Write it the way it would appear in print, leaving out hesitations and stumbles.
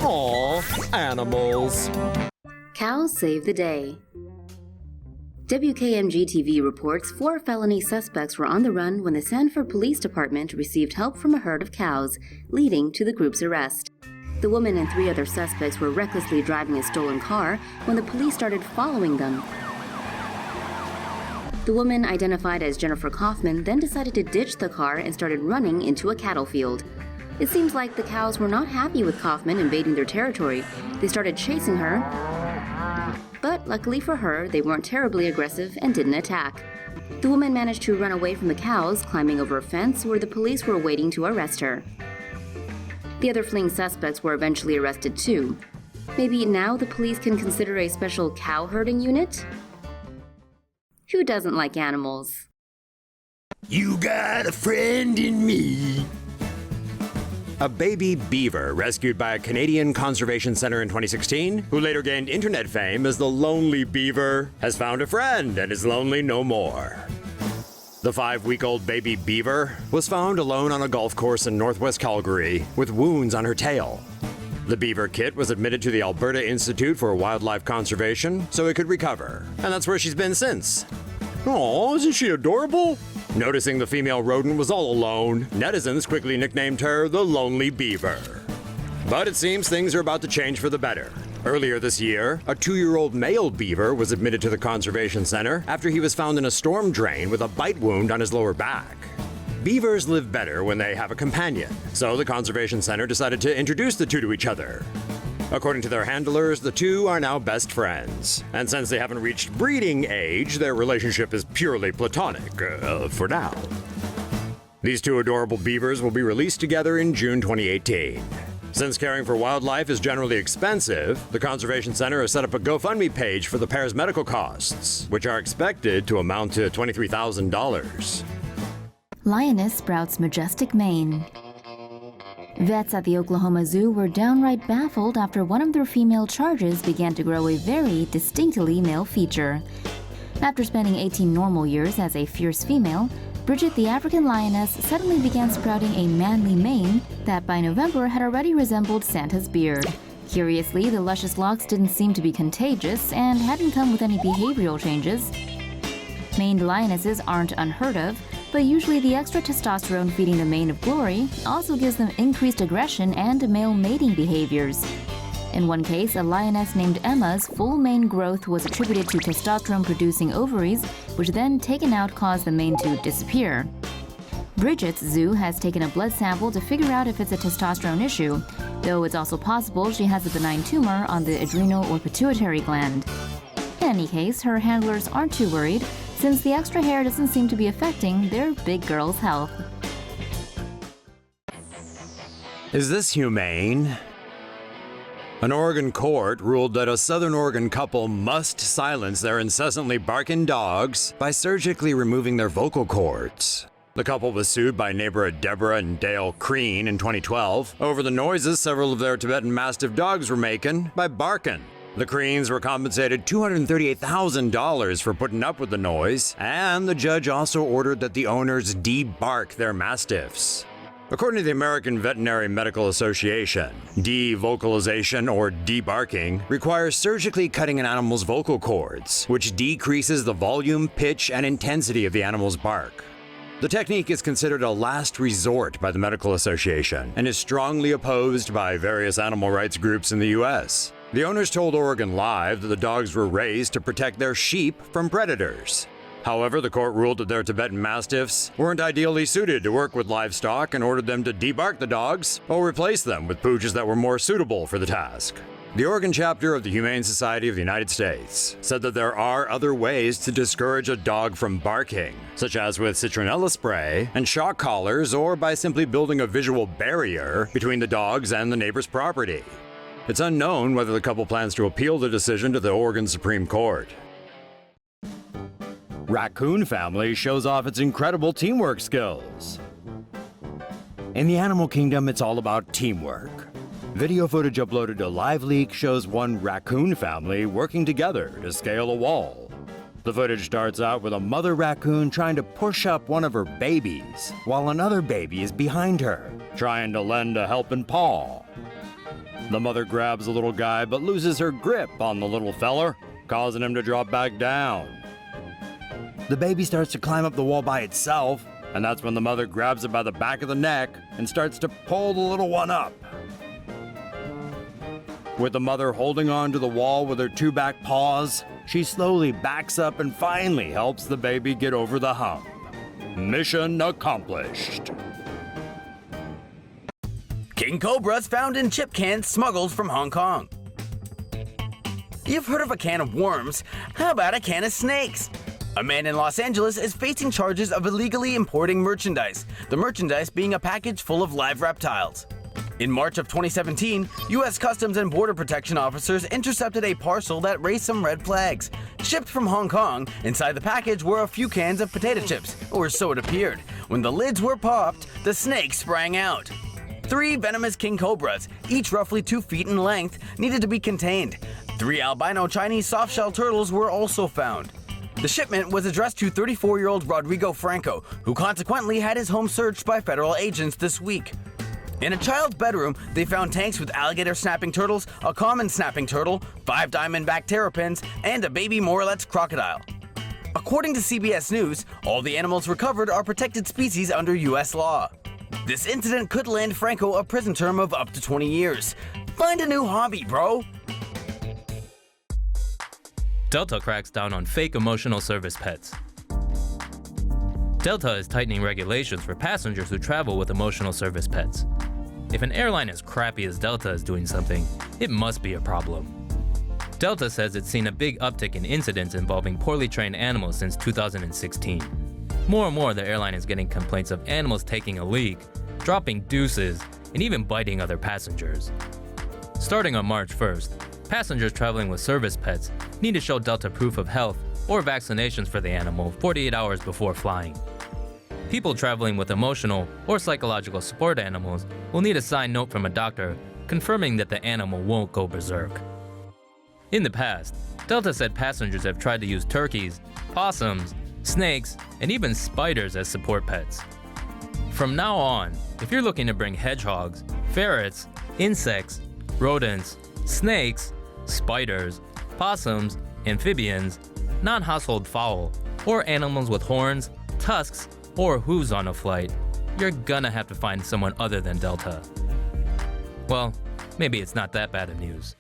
Aw, animals. Cows save the day. WKMG-TV reports 4 felony suspects were on the run when the Sanford Police Department received help from a herd of cows, leading to the group's arrest. The woman and 3 other suspects were recklessly driving a stolen car when the police started following them. The woman, identified as Jennifer Kaufman, then decided to ditch the car and started running into a cattle field. It seems like the cows were not happy with Kaufman invading their territory. They started chasing her, but luckily for her, they weren't terribly aggressive and didn't attack. The woman managed to run away from the cows, climbing over a fence where the police were waiting to arrest her. The other fleeing suspects were eventually arrested too. Maybe now the police can consider a special cow herding unit? Who doesn't like animals? You got a friend in me. A baby beaver rescued by a Canadian conservation center in 2016, who later gained internet fame as the lonely beaver, has found a friend and is lonely no more. The 5-week-old baby beaver was found alone on a golf course in northwest Calgary with wounds on her tail. The beaver kit was admitted to the Alberta Institute for Wildlife Conservation so it could recover, and that's where she's been since. Aw, isn't she adorable? Noticing the female rodent was all alone, netizens quickly nicknamed her the Lonely Beaver. But it seems things are about to change for the better. Earlier this year, a 2-year-old male beaver was admitted to the conservation center after he was found in a storm drain with a bite wound on his lower back. Beavers live better when they have a companion, so the conservation center decided to introduce the two to each other. According to their handlers, the two are now best friends, and since they haven't reached breeding age, their relationship is purely platonic, for now. These 2 adorable beavers will be released together in June 2018. Since caring for wildlife is generally expensive, the Conservation Center has set up a GoFundMe page for the pair's medical costs, which are expected to amount to $23,000. Lioness sprouts majestic mane. Vets at the Oklahoma Zoo were downright baffled after one of their female charges began to grow a very distinctly male feature. After spending 18 normal years as a fierce female, Bridget the African lioness suddenly began sprouting a manly mane that by November had already resembled Santa's beard. Curiously, the luscious locks didn't seem to be contagious and hadn't come with any behavioral changes. Maned lionesses aren't unheard of, but usually the extra testosterone feeding the mane of glory also gives them increased aggression and male mating behaviors. In one case, a lioness named Emma's full mane growth was attributed to testosterone-producing ovaries, which then taken out caused the mane to disappear. Bridget's zoo has taken a blood sample to figure out if it's a testosterone issue, though it's also possible she has a benign tumor on the adrenal or pituitary gland. In any case, her handlers aren't too worried, since the extra hair doesn't seem to be affecting their big girl's health. Is this humane? An Oregon court ruled that a Southern Oregon couple must silence their incessantly barking dogs by surgically removing their vocal cords. The couple was sued by neighbor Deborah and Dale Crean in 2012 over the noises several of their Tibetan Mastiff dogs were making by barking. The Creans were compensated $238,000 for putting up with the noise, and the judge also ordered that the owners de-bark their Mastiffs. According to the American Veterinary Medical Association, de-vocalization or de-barking requires surgically cutting an animal's vocal cords, which decreases the volume, pitch, and intensity of the animal's bark. The technique is considered a last resort by the Medical Association and is strongly opposed by various animal rights groups in the U.S. The owners told Oregon Live that the dogs were raised to protect their sheep from predators. However, the court ruled that their Tibetan Mastiffs weren't ideally suited to work with livestock and ordered them to debark the dogs or replace them with pooches that were more suitable for the task. The Oregon chapter of the Humane Society of the United States said that there are other ways to discourage a dog from barking, such as with citronella spray and shock collars, or by simply building a visual barrier between the dogs and the neighbor's property. It's unknown whether the couple plans to appeal the decision to the Oregon Supreme Court. Raccoon family shows off its incredible teamwork skills. In the animal kingdom, it's all about teamwork. Video footage uploaded to LiveLeak shows one raccoon family working together to scale a wall. The footage starts out with a mother raccoon trying to push up one of her babies, while another baby is behind her, trying to lend a helping paw. The mother grabs the little guy but loses her grip on the little feller, causing him to drop back down. The baby starts to climb up the wall by itself, and that's when the mother grabs it by the back of the neck and starts to pull the little one up. With the mother holding on to the wall with her two back paws, she slowly backs up and finally helps the baby get over the hump. Mission accomplished. King cobras found in chip cans smuggled from Hong Kong. You've heard of a can of worms. How about a can of snakes? A man in Los Angeles is facing charges of illegally importing merchandise, the merchandise being a package full of live reptiles. In March of 2017, U.S. Customs and Border Protection officers intercepted a parcel that raised some red flags. Shipped from Hong Kong, inside the package were a few cans of potato chips, or so it appeared. When the lids were popped, the snake sprang out. 3 venomous king cobras, each roughly 2 feet in length, needed to be contained. 3 albino Chinese softshell turtles were also found. The shipment was addressed to 34-year-old Rodrigo Franco, who consequently had his home searched by federal agents this week. In a child's bedroom, they found tanks with alligator snapping turtles, a common snapping turtle, 5 diamondback terrapins, and a baby Morlet's crocodile. According to CBS News, all the animals recovered are protected species under U.S. law. This incident could land Franco a prison term of up to 20 years. Find a new hobby, bro! Delta cracks down on fake emotional service pets. Delta is tightening regulations for passengers who travel with emotional service pets. If an airline as crappy as Delta is doing something, it must be a problem. Delta says it's seen a big uptick in incidents involving poorly trained animals since 2016. More and more, the airline is getting complaints of animals taking a leak, dropping deuces, and even biting other passengers. Starting on March 1st, passengers traveling with service pets need to show Delta proof of health or vaccinations for the animal 48 hours before flying. People traveling with emotional or psychological support animals will need a signed note from a doctor confirming that the animal won't go berserk. In the past, Delta said passengers have tried to use turkeys, possums, snakes, and even spiders as support pets. From now on, if you're looking to bring hedgehogs, ferrets, insects, rodents, snakes, spiders, possums, amphibians, non-household fowl, or animals with horns, tusks, or hooves on a flight, you're gonna have to find someone other than Delta. Well, maybe it's not that bad of news.